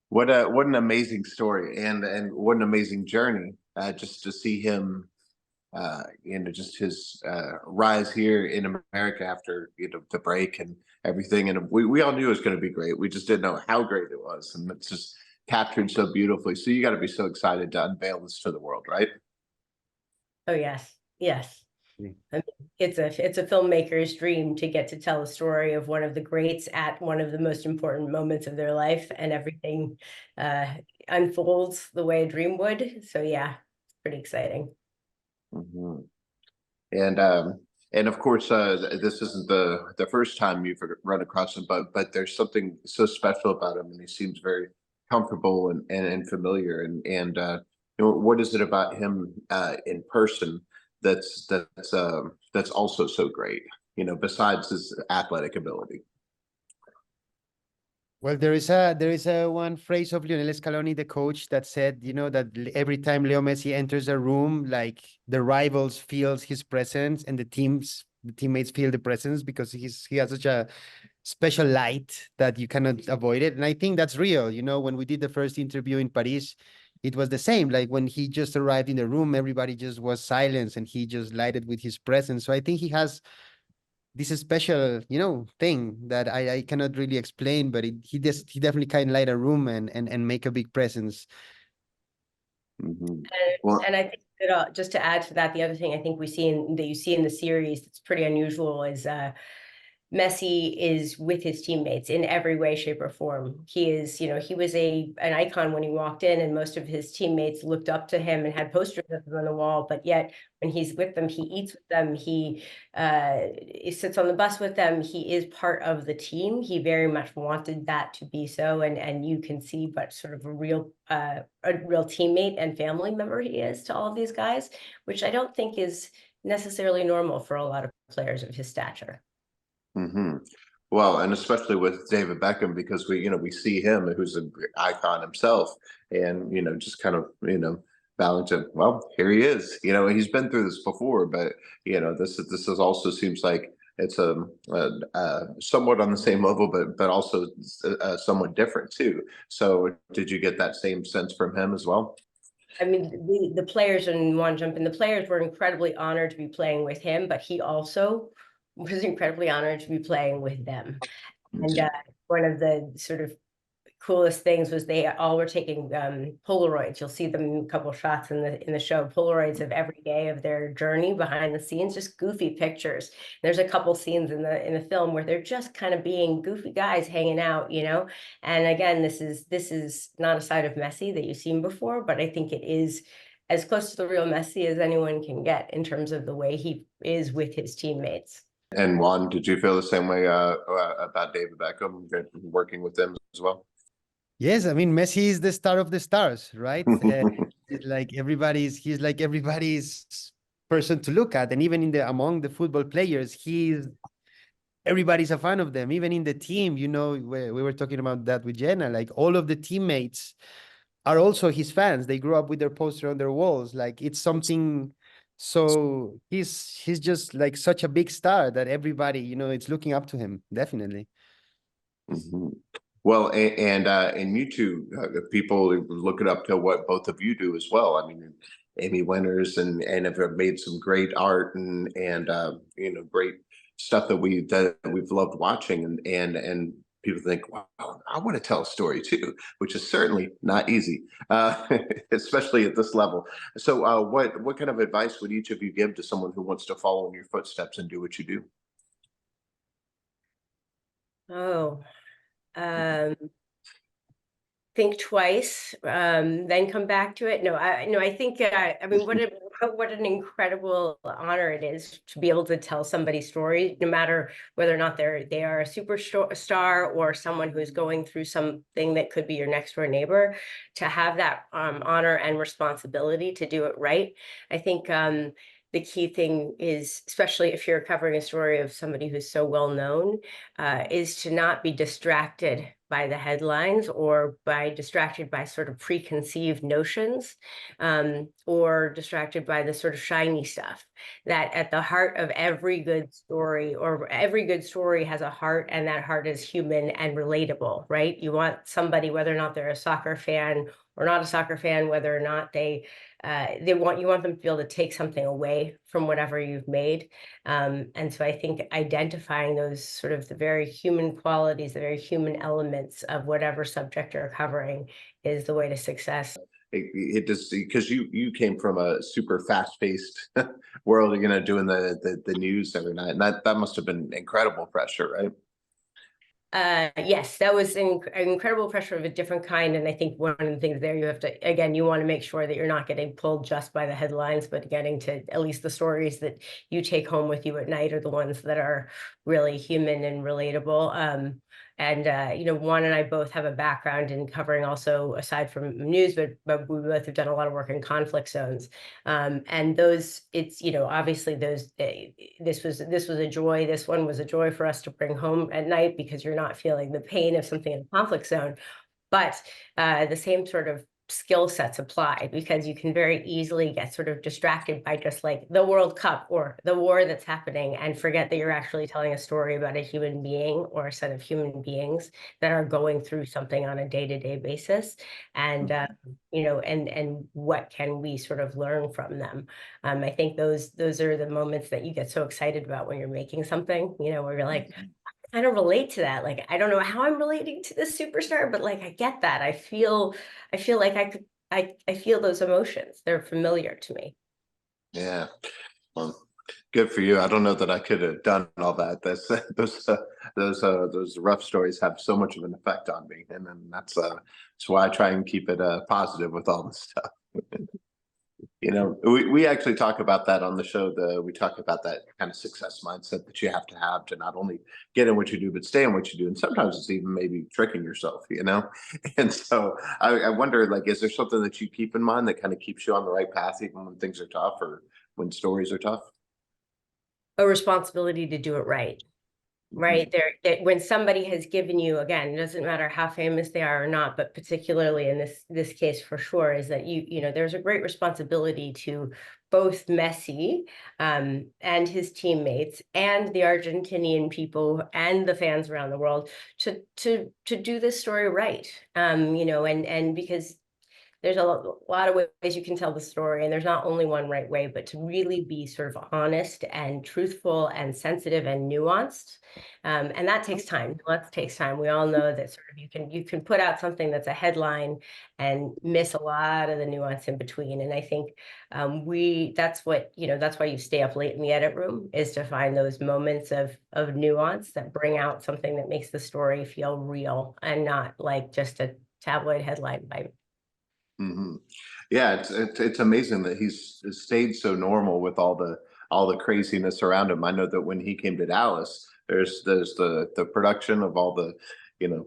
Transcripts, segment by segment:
what an amazing story, and what an amazing journey. Just to see him, just his rise here in America after the break and everything. And we all knew it was going to be great. We just didn't know how great it was, and it's just captured so beautifully. So you got to be so excited to unveil this to the world, right? Oh, yes. Yes. Yeah. I mean, it's a filmmaker's dream to get to tell the story of one of the greats at one of the most important moments of their life, and everything unfolds the way a dream would. So yeah, it's pretty exciting. Hmm. And of course, this isn't the first time you've run across him, but there's something so special about him, and he seems very comfortable and familiar. What is it about him in person that's also so great? Besides his athletic ability. Well, there is a one phrase of Lionel Scaloni, the coach, that said, that every time Leo Messi enters a room, like the rivals feels his presence and the teammates feel the presence, because he has such a special light that you cannot avoid it. And I think that's real. When we did the first interview in Paris, it was the same. Like when he just arrived in the room, everybody just was silent and he just lighted with his presence. So I think he has this special, thing that I cannot really explain, but he definitely can light a room and make a big presence. Mm-hmm. And I think that, just to add to that, the other thing I think that you see in the series that's pretty unusual is Messi is with his teammates in every way, shape, or form. He is, he was an icon when he walked in, and most of his teammates looked up to him and had posters of him on the wall. But yet, when he's with them, he eats with them. He sits on the bus with them. He is part of the team. He very much wanted that to be so, and you can see what sort of a real teammate and family member he is to all of these guys, which I don't think is necessarily normal for a lot of players of his stature. Mm-hmm. Well, and especially with David Beckham, because we see him, who's an icon himself, and just kind of bowing to, well, here he is. He's been through this before, but this is also seems like it's somewhat on the same level, but also somewhat different too. So, did you get that same sense from him as well? I mean, the players, and want to jump in, the players were incredibly honored to be playing with him, but he also was incredibly honored to be playing with them. And one of the sort of coolest things was they all were taking Polaroids. You'll see them in a couple shots in the show, Polaroids of every day of their journey behind the scenes, just goofy pictures. There's a couple scenes in the film where they're just kind of being goofy guys hanging out, And again, this is not a side of Messi that you've seen before, but I think it is as close to the real Messi as anyone can get in terms of the way he is with his teammates. And Juan, did you feel the same way about David Beckham, working with them as well? Yes, I mean, Messi is the star of the stars, right? He's like everybody's person to look at, and even among the football players, everybody's a fan of them. Even in the team, we were talking about that with Jenna. Like all of the teammates are also his fans. They grew up with their poster on their walls. Like it's something. So he's just like such a big star that everybody, it's looking up to him. Definitely. Mm-hmm. Well, and you two, people look it up to what both of you do as well. I mean, Emmy winners and have made some great art and great stuff that we've loved watching, and people think, wow, I want to tell a story too, which is certainly not easy, especially at this level. So, what kind of advice would each of you give to someone who wants to follow in your footsteps and do what you do? Oh, think twice, then come back to it. No, I think, I mean, what an incredible honor it is to be able to tell somebody's story, no matter whether or not they are a superstar or someone who's going through something that could be your next door neighbor, to have that honor and responsibility to do it right. I think the key thing is, especially if you're covering a story of somebody who's so well known, is to not be distracted by the headlines or distracted by sort of preconceived notions, or distracted by the sort of shiny stuff. That at the heart of every good story, or every good story has a heart, and that heart is human and relatable, right? You want somebody, whether or not they're a soccer fan or not a soccer fan, whether or not you want them to be able to take something away from whatever you've made. And so I think identifying those sort of the very human qualities, the very human elements of whatever subject you're covering is the way to success. It just, because you came from a super fast-paced world, doing the news every night, and that must have been incredible pressure, right? Yes, that was incredible pressure of a different kind. And I think one of the things there, you have to, again, you want to make sure that you're not getting pulled just by the headlines, but getting to at least the stories that you take home with you at night are the ones that are really human and relatable. Juan and I both have a background in covering, also aside from news, but we both have done a lot of work in conflict zones. And those, it's, obviously those, this was a joy. This one was a joy for us to bring home at night, because you're not feeling the pain of something in a conflict zone. But the same sort of skill sets apply, because you can very easily get sort of distracted by just like the World Cup or the war that's happening, and forget that you're actually telling a story about a human being or a set of human beings that are going through something on a day-to-day basis. And and what can we sort of learn from them? I think those are the moments that you get so excited about when you're making something, where you're like, kind of relate to that. Like, I don't know how I'm relating to this superstar, but like, I get that. I feel like I feel those emotions. They're familiar to me. Yeah. Well, good for you. I don't know that I could have done all that. Those rough stories have so much of an effect on me, and then that's why I try and keep it positive with all this stuff. We actually talk about that on the show. We talk about that kind of success mindset that you have to not only get in what you do, but stay in what you do. And sometimes it's even maybe tricking yourself, And so I wonder, like, is there something that you keep in mind that kind of keeps you on the right path, even when things are tough or when stories are tough? A responsibility to do it right. Right there, that when somebody has given you, again, it doesn't matter how famous they are or not, but particularly in this case for sure, is that there's a great responsibility to both Messi and his teammates and the Argentinian people and the fans around the world to do this story right. And because there's a lot of ways you can tell the story, and there's not only one right way, but to really be sort of honest and truthful and sensitive and nuanced. And that takes time. That takes time. We all know that sort of you can put out something that's a headline and miss a lot of the nuance in between. And I think that's why you stay up late in the edit room, is to find those moments of nuance that bring out something that makes the story feel real and not like just a tabloid headline by. Mm-hmm. Yeah, it's amazing that he's stayed so normal with all the craziness around him. I know that when he came to Dallas, there's the production of all the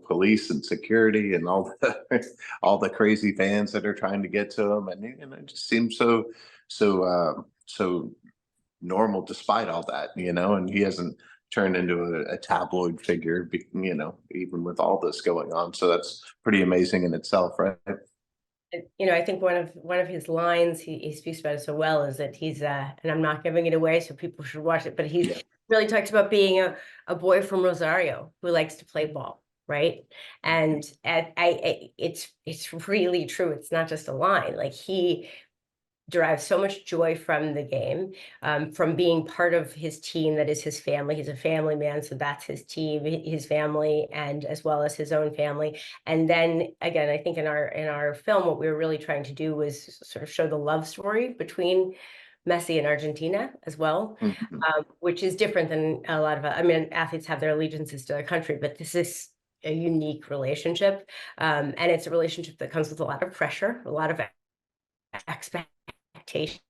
police and security and all the crazy fans that are trying to get to him, and it just seems so normal despite all that, and he hasn't turned into a tabloid figure, even with all this going on. So that's pretty amazing in itself, right? I think one of his lines, he speaks about it so well, is that he's and I'm not giving it away, so people should watch it, but he's really talks about being a boy from Rosario who likes to play ball, right? And it's really true. It's not just a line. Like, he derives so much joy from the game, from being part of his team that is his family. He's a family man, so that's his team, his family, and as well as his own family. And then again, I think in our film, what we were really trying to do was sort of show the love story between Messi and Argentina as well, which is different than a lot of, athletes have their allegiances to their country, but this is a unique relationship. And it's a relationship that comes with a lot of pressure, a lot of expectation.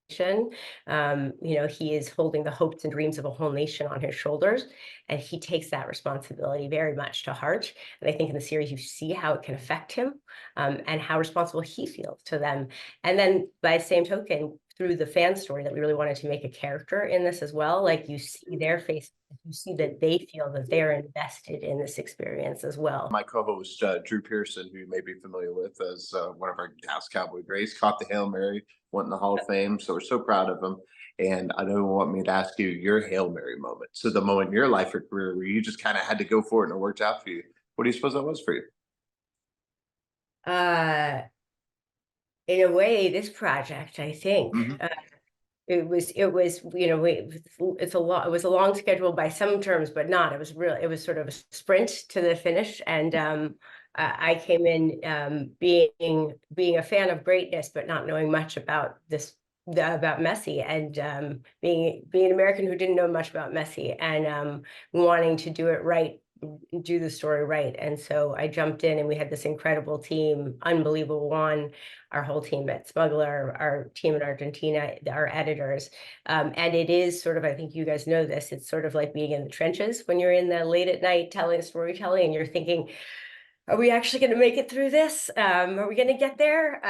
He is holding the hopes and dreams of a whole nation on his shoulders, and he takes that responsibility very much to heart. And I think in the series you see how it can affect him, and how responsible he feels to them. And then by the same token, through the fan story that we really wanted to make a character in this as well. Like you see their face, you see that they feel that they're invested in this experience as well. My co-host Drew Pearson, who you may be familiar with as one of our Dallas Cowboy greats, caught the Hail Mary, went in the Hall of Fame. So we're so proud of him. And I know you want me to ask you your Hail Mary moment. So the moment in your life or career where you just kind of had to go for it and it worked out for you. What do you suppose that was for you? In a way, this project, I think. It was, you know, it was a long schedule by some terms, but not. It was sort of a sprint to the finish. And I came in being a fan of greatness, but not knowing much about about Messi, and being an American who didn't know much about Messi, and wanting to do it right, do the story right. And so I jumped in, and we had this incredible team, unbelievable Juan, our whole team at Smuggler, our team in Argentina, our editors. And it is sort of, I think you guys know this, it's sort of like being in the trenches when you're in the late at night telling storytelling, and you're thinking, are we actually going to make it through this? Are we going to get there?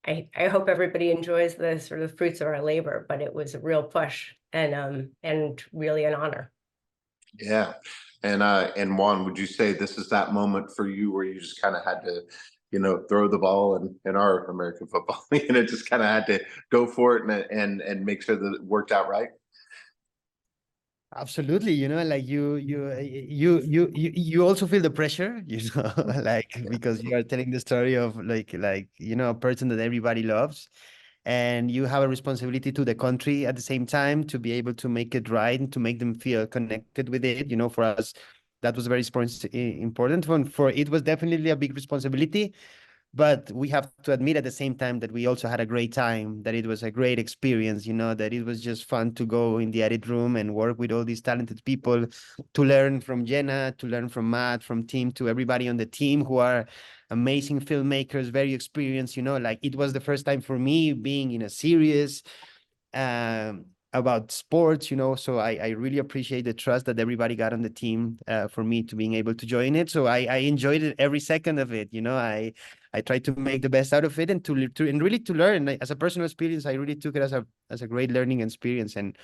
I hope everybody enjoys the sort of fruits of our labor, but it was a real push and really an honor. Yeah. And Juan, would you say this is that moment for you where you just kind of had to, you know, throw the ball in our American football, you know, just kind of had to go for it and make sure that it worked out right? Absolutely, you know, like you also feel the pressure, you know, like because you are telling the story of like you know, a person that everybody loves, and you have a responsibility to the country at the same time to be able to make it right and to make them feel connected with it. You know, for us, that was very important one. For it was definitely a big responsibility. But we have to admit at the same time that we also had a great time, that it was a great experience, you know, that it was just fun to go in the edit room and work with all these talented people, to learn from Jenna, to learn from Matt, from Tim, to everybody on the team who are amazing filmmakers, very experienced, you know, like it was the first time for me being in a series about sports, you know, so I really appreciate the trust that everybody got on the team for me to being able to join it. So I enjoyed it every second of it, you know. I tried to make the best out of it and and really to learn. As a personal experience, I really took it as a great learning experience, and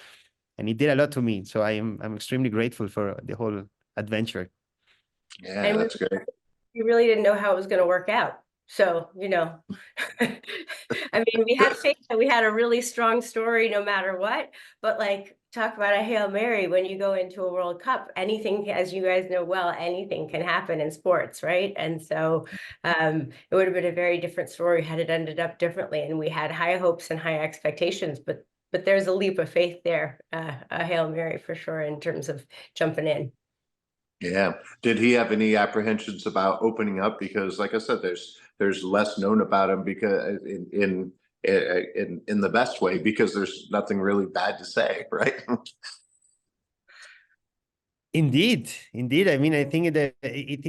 it did a lot to me. So I'm extremely grateful for the whole adventure. Yeah, And that's great. we really didn't know how it was going to work out. So, you know, I mean, we had faith that we had a really strong story no matter what, but like, talk about a Hail Mary when you go into a World Cup, anything, as you guys know well, anything can happen in sports, right? And so it would have been a very different story had it ended up differently. And we had high hopes and high expectations, but there's a leap of faith there, a Hail Mary for sure, in terms of jumping in. Yeah. Did he have any apprehensions about opening up? Because, like I said, there's less known about him because in the best way, because there's nothing really bad to say, right? Indeed. I mean, I think that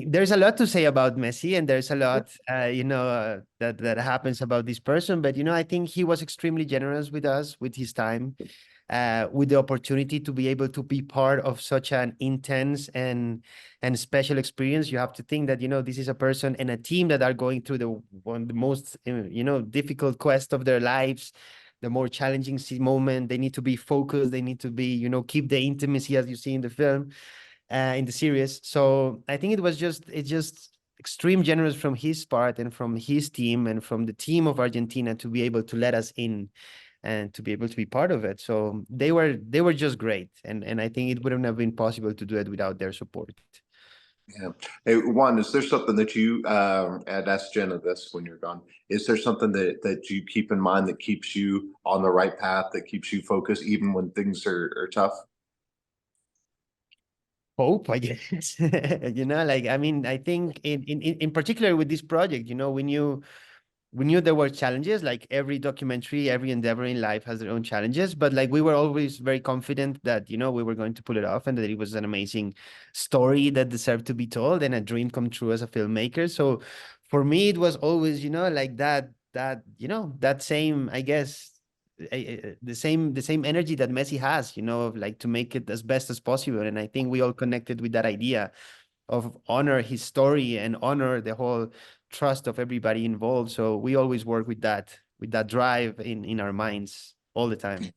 there's a lot to say about Messi, and there's a lot, you know, that happens about this person. But you know, I think he was extremely generous with us, with his time, with the opportunity to be able to be part of such an intense and special experience. You have to think that, you know, this is a person and a team that are going through the most, you know, difficult quest of their lives, the more challenging moment. They need to be focused. They need to be, you know, keep the intimacy as you see in the film, in the series. So I think it's just extreme generous from his part and from his team and from the team of Argentina to be able to let us in and to be able to be part of it. So they were just great. And I think it wouldn't have been possible to do it without their support. Yeah. Hey, Juan, is there something that you and ask Jenna this when you're gone? Is there something that you keep in mind that keeps you on the right path, that keeps you focused even when things are tough? Hope, I guess. You know, like, I mean, I think in particular with this project, you know, we knew there were challenges. Like every documentary, every endeavor in life has their own challenges, but like we were always very confident that, you know, we were going to pull it off and that it was an amazing story that deserved to be told and a dream come true as a filmmaker. So for me, it was always, you know, like that, you know, that same, I guess, the same energy that Messi has, you know, of like to make it as best as possible. And I think we all connected with that idea honor his story and honor the whole trust of everybody involved. So we always work with that drive in our minds all the time.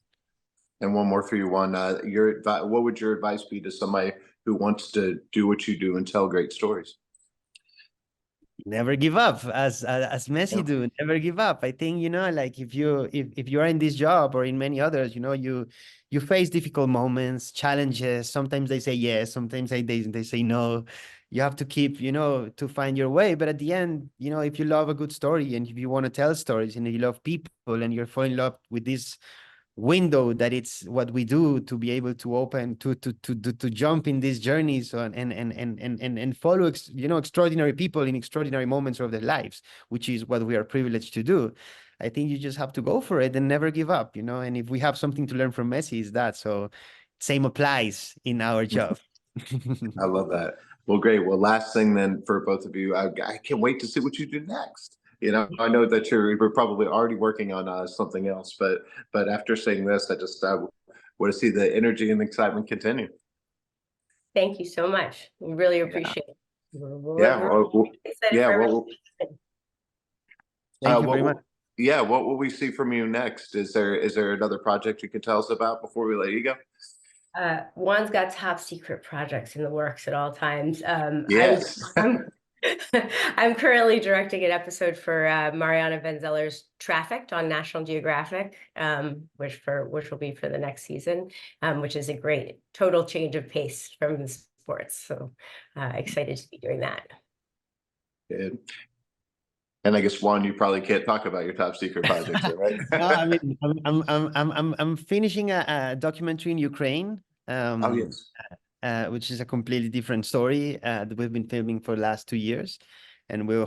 And one more for you, Juan. What would your advice be to somebody who wants to do what you do and tell great stories? Never give up, as Messi do. Never give up. I think, you know, like if you are in this job or in many others, you know, you face difficult moments, challenges. Sometimes they say yes, sometimes they say no. You have to keep, you know, to find your way. But at the end, you know, if you love a good story and if you want to tell stories and you love people and you're falling in love with this window that it's what we do, to be able to open to jump in these journeys and follow you know, extraordinary people in extraordinary moments of their lives, which is what we are privileged to do. I think you just have to go for it and never give up, you know. And if we have something to learn from Messi, is that. So same applies in our job. I love that. Well, great. Well, last thing then for both of you, I can't wait to see what you do next. You know, I know that we're probably already working on something else, but after saying this, I just want to see the energy and the excitement continue. Thank you so much. We really appreciate it. Thank you very much. Yeah, what will we see from you next? Is there another project you can tell us about before we let you go? Juan's got top secret projects in the works at all times. Yes. I'm currently directing an episode for Mariana Van Zeller's Trafficked on National Geographic, which will be for the next season, which is a great total change of pace from the sports. So excited to be doing that. Good. And I guess, Juan, you probably can't talk about your top secret projects, right? No, I mean, I'm finishing a documentary in Ukraine. Oh, yes. Which is a completely different story that we've been filming for the last 2 years, and we'll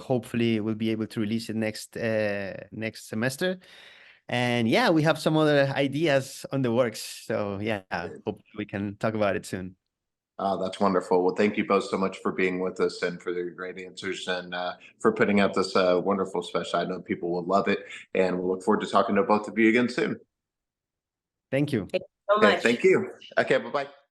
be able to release it next semester. And yeah, we have some other ideas on the works. So yeah, hope we can talk about it soon. That's wonderful. Well, thank you both so much for being with us and for your great answers and for putting out this wonderful special. I know people will love it, and we'll look forward to talking to both of you again soon. Thank you. Thank you so much. Thank you. Okay, bye-bye.